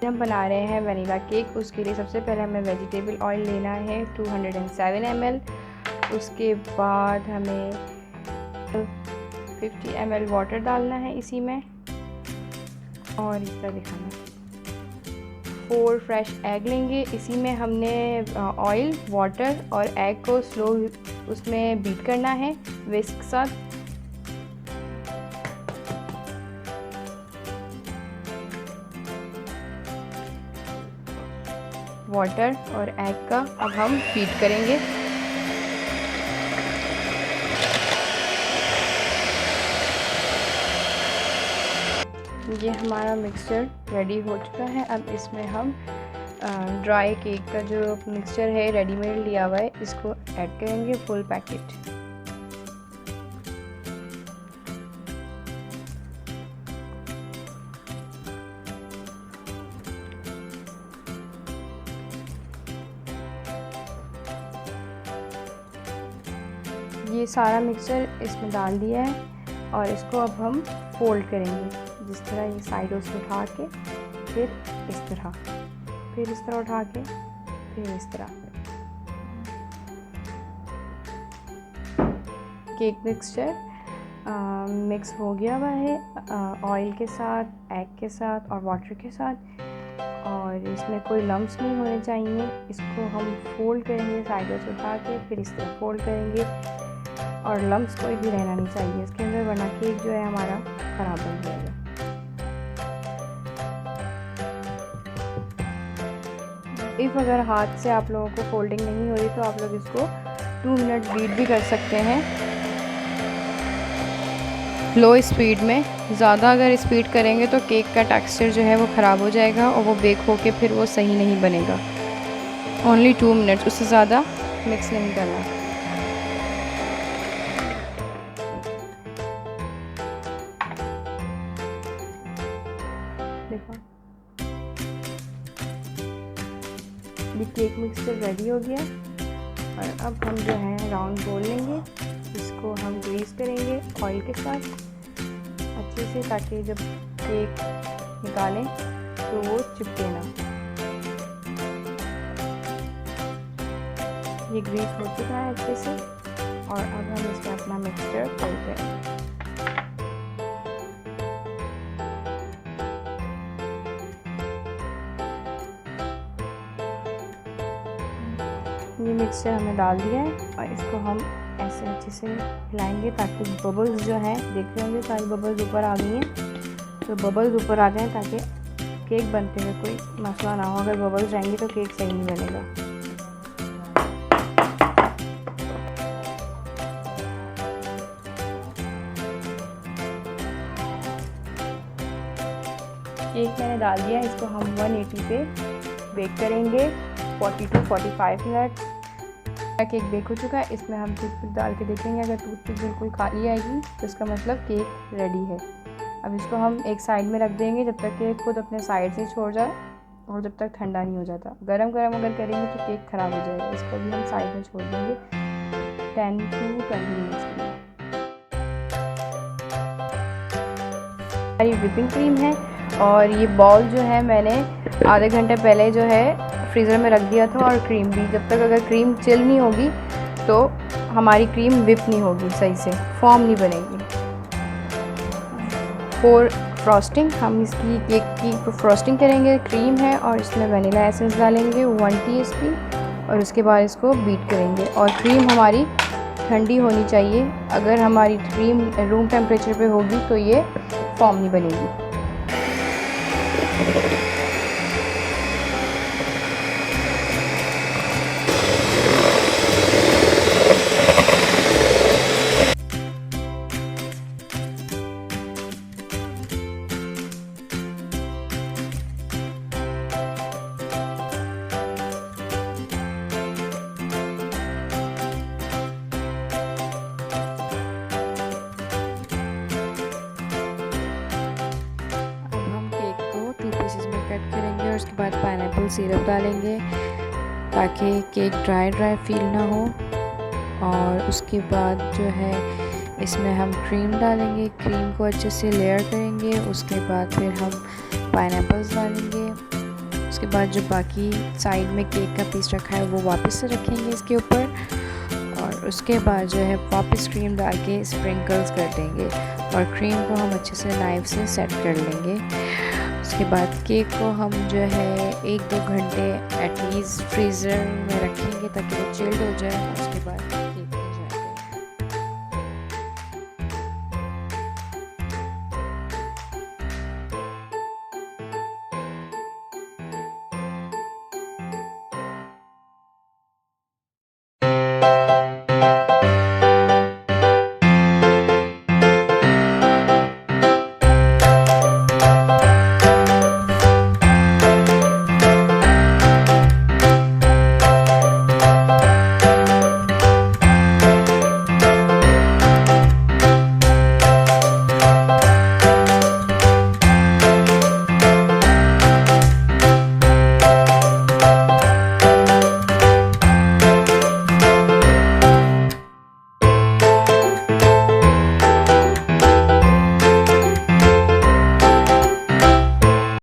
हम बना रहे हैं वनीला केक। उसके लिए सबसे पहले हमें वेजिटेबल ऑयल लेना है 207 ml। उसके बाद हमें 50 ml वाटर डालना है इसी में, और इस तरह दिखाना। 4 फ्रेश एग लेंगे। इसी में हमने ऑयल, वाटर और एग को स्लो उसमें बीट करना है विस्क के साथ। वाटर और एग का अब हम बीट करेंगे। ये हमारा मिक्सचर रेडी हो चुका है। अब इसमें हम ड्राई केक का जो मिक्सचर है रेडीमेड लिया हुआ है, इसको ऐड करेंगे, फुल पैकेट। ये सारा मिक्सचर इसमें डाल दिया है और इसको अब हम फोल्ड करेंगे। जिस तरह ये साइडों से उठा के, फिर इस तरह, फिर इस तरह उठा के, फिर इस तरह। केक मिक्सचर मिक्स हो गया हुआ है ऑयल के साथ, एग के साथ और वाटर के साथ, और इसमें कोई लम्प्स नहीं होने चाहिए। इसको हम फोल्ड करेंगे साइडों से उठा के, फिर इस तरह फोल्ड करेंगे, और लम्प्स कोई भी रहना नहीं चाहिए इसके अंदर, वरना केक जो है हमारा ख़राब बन जाएगा। इफ़ अगर हाथ से आप लोगों को फोल्डिंग नहीं हो रही तो आप लोग इसको 2 मिनट बीट भी कर सकते हैं लो स्पीड में। ज़्यादा अगर स्पीड करेंगे तो केक का टेक्सचर जो है वो ख़राब हो जाएगा और वो बेक होके फिर वो सही नहीं बनेगा। ओनली 2 मिनट, उससे ज़्यादा मिक्स नहीं करना। देखो ये केक मिक्सचर रेडी हो गया, और अब हम जो है राउंड बोल लेंगे। इसको हम ग्रीस करेंगे ऑयल के साथ अच्छे से, ताकि जब केक निकालें तो वो चिपके ना। ये ग्रीस हो चुका है अच्छे से, और अब हम इसमें अपना मिक्सचर फिल करेंगे। ये मिक्सचर हमने डाल दिया है, और इसको हम ऐसे अच्छे से हिलाएंगे ताकि बबल्स जो हैं, देख रहे होंगे सारी बबल्स ऊपर आ गई हैं, तो बबल्स ऊपर आ जाएं ताकि केक बनते हुए कोई मसला ना हो। अगर बबल्स जाएंगे तो केक सही नहीं बनेगा। केक मैंने डाल दिया, इसको हम 180 पे बेक करेंगे 40 to 45 मिनट। केक बेक हो चुका है। इसमें हम टूथपिक डाल के देखेंगे, अगर टूथपिक बिल्कुल खाली आएगी तो इसका मतलब केक रेडी है। अब इसको हम एक साइड में रख देंगे जब तक केक खुद अपने साइड से छोड़ जाए, और जब तक ठंडा नहीं हो जाता। गरम गरम अगर करेंगे तो केक ख़राब हो जाएगा। इसको भी हम साइड में छोड़ देंगे 10 to 20 मिनट्स के लिए। हमारी व्हिपिंग क्रीम है, और ये बॉल जो है मैंने आधे घंटे पहले जो है फ्रीज़र में रख दिया था, और क्रीम भी। जब तक अगर क्रीम चिल नहीं होगी तो हमारी क्रीम व्हिप नहीं होगी, सही से फॉर्म नहीं बनेगी। फॉर फ्रॉस्टिंग हम इसकी केक की फ्रॉस्टिंग करेंगे। क्रीम है और इसमें वनीला एसेंस डालेंगे 1 टीस्पून, और उसके बाद इसको बीट करेंगे। और क्रीम हमारी ठंडी होनी चाहिए। अगर हमारी क्रीम रूम टेम्परेचर पे होगी तो ये फॉर्म नहीं बनेगी। कट करेंगे, और उसके बाद पाइनएप्पल सिरप डालेंगे ताकि केक ड्राई ड्राई फील ना हो। और उसके बाद जो है इसमें हम क्रीम डालेंगे, क्रीम को अच्छे से लेयर करेंगे। उसके बाद फिर हम पाइनएप्पल्स डालेंगे, उसके बाद जो बाकी साइड में केक का पीस रखा है वो वापस से रखेंगे इसके ऊपर, और उसके बाद जो है वापस क्रीम डाल के स्प्रिंकल्स कर देंगे और क्रीम को हम अच्छे से नाइफ से सेट कर लेंगे। उसके बाद केक को हम जो है 1-2 घंटे एटलीस्ट फ्रीज़र में रखेंगे ताकि वो चिल्ड हो जाए। उसके बाद